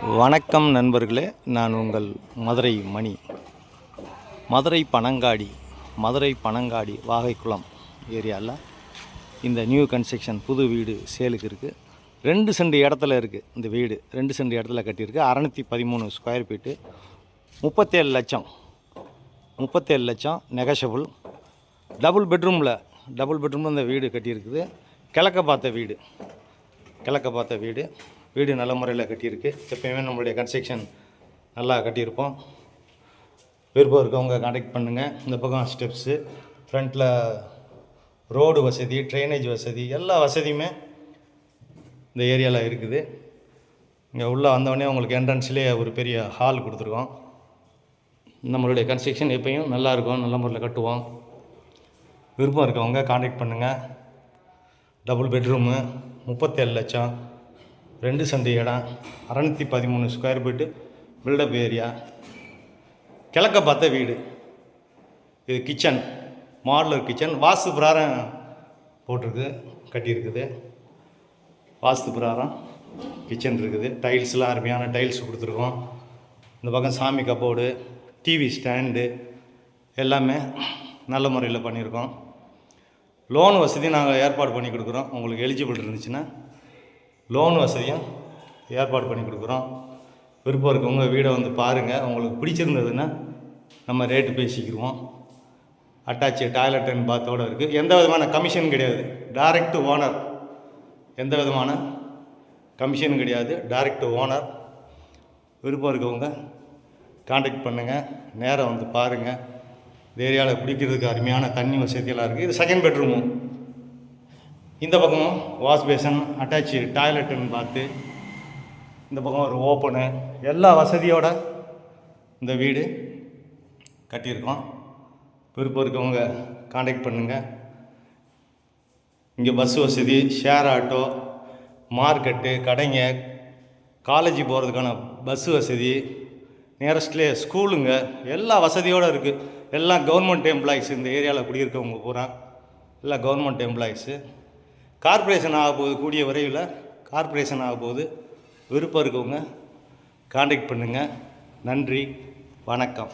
வணக்கம் நண்பர்களே, நான் உங்கள் மதுரை மணி. மதுரை பனங்காடி வாகைக்குளம் ஏரியாவில் இந்த நியூ கன்ஸ்ட்ரக்ஷன் புது வீடு சேலுக்கு இருக்குது. 2 சென்ட் இடத்துல இருக்குது இந்த வீடு. 2 சென்ட் இடத்துல கட்டியிருக்கு. 613 ஸ்கொயர் ஃபீட்டு, 37 லட்சம். 37 லட்சம் நெகஷபிள். டபுள் பெட்ரூமில் இந்த வீடு கட்டியிருக்குது. கிழக்க பார்த்த வீடு நல்ல முறையில் கட்டியிருக்கு. எப்பயுமே நம்மளுடைய கன்ஸ்ட்ரக்ஷன் நல்லா கட்டியிருப்போம். விருப்பம் இருக்கவங்க கான்டாக்ட் பண்ணுங்கள். இந்த பக்கம் ஸ்டெப்ஸு, ஃப்ரண்ட்டில் ரோடு வசதி, ட்ரைனேஜ் வசதி, எல்லா வசதியுமே இந்த ஏரியாவில் இருக்குது. இங்கே உள்ளே வந்தோடனே உங்களுக்கு என்ட்ரன்ஸ்லேயே ஒரு பெரிய ஹால் கொடுத்துருக்கோம். நம்மளுடைய கன்ஸ்ட்ரக்ஷன் எப்பயும் நல்லாயிருக்கும், நல்ல முறையில் கட்டுவோம். விருப்பம் இருக்கவங்க கான்டாக்ட் பண்ணுங்கள். டபுள் பெட்ரூமு, 37 லட்சம், 2 சென்ட் இடம், 613 ஸ்கொயர் ஃபீட்டு, பில்டப் ஏரியா, கிழக்க பார்த்த வீடு. இது கிச்சன், மாடுலர் கிச்சன். வாஸ்து பிரகாரம் போட்டிருக்கு, கட்டியிருக்குது. வாஸ்து பிரகாரம் கிச்சன் இருக்குது. டைல்ஸ்லாம் அருமையான டைல்ஸ் கொடுத்துருக்கோம். இந்த பக்கம் சாமி கப்போர்டு, டிவி ஸ்டாண்டு எல்லாமே நல்ல முறையில் பண்ணியிருக்கோம். லோன் வசதி நாங்கள் ஏற்பாடு பண்ணி கொடுக்குறோம். உங்களுக்கு எலிஜிபிள் இருந்துச்சுன்னா லோன் வசதியும் ஏற்பாடு பண்ணி கொடுக்குறோம். விருப்பம் இருக்கவங்க வீடை வந்து பாருங்கள். உங்களுக்கு பிடிச்சிருந்ததுன்னா நம்ம ரேட்டு பேசிக்கிடுவோம். அட்டாச்சு டாய்லெட் அண்ட் பாத்தோடு இருக்குது. எந்த விதமான கமிஷன் கிடையாது. Direct owner. எந்த விதமான கமிஷன் கிடையாது. Direct owner. விருப்பம் இருக்கவங்க கான்டாக்ட் பண்ணுங்கள். நேராக வந்து பாருங்கள். இந்த ஏரியாவில் குடிக்கிறதுக்கு அருமையான தண்ணி வசதியெல்லாம் இருக்குது. இது செகண்ட் பெட்ரூமும். இந்த பக்கமும் வாஷ் பேசன், அட்டாச்சு டாய்லெட்டுன்னு பார்த்து, இந்த பக்கம் ஒரு ஓப்பனு, எல்லா வசதியோடு இந்த வீடு கட்டியிருக்கோம். விருப்பம் இருக்கவங்க கான்டாக்ட் பண்ணுங்கள். இங்கே பஸ் வசதி, ஷேர் ஆட்டோ, மார்க்கெட்டு, கடைங்க, காலேஜ் போகிறதுக்கான பஸ் வசதி, நியரஸ்ட்லேயே ஸ்கூலுங்க, எல்லா வசதியோடு இருக்குது. எல்லாம் கவர்மெண்ட் எம்ப்ளாயிஸ். இந்த ஏரியாவில் குடியிருக்கவங்க பூரா எல்லாம் கவர்மெண்ட் எம்ப்ளாயிஸு. கார்ப்பரேஷன் ஆக போகுது, கூடிய விரைவில் கார்ப்பரேஷன் ஆக போகுது. விருப்பம் இருக்கவங்க கான்டாக்ட் பண்ணுங்கள். நன்றி, வணக்கம்.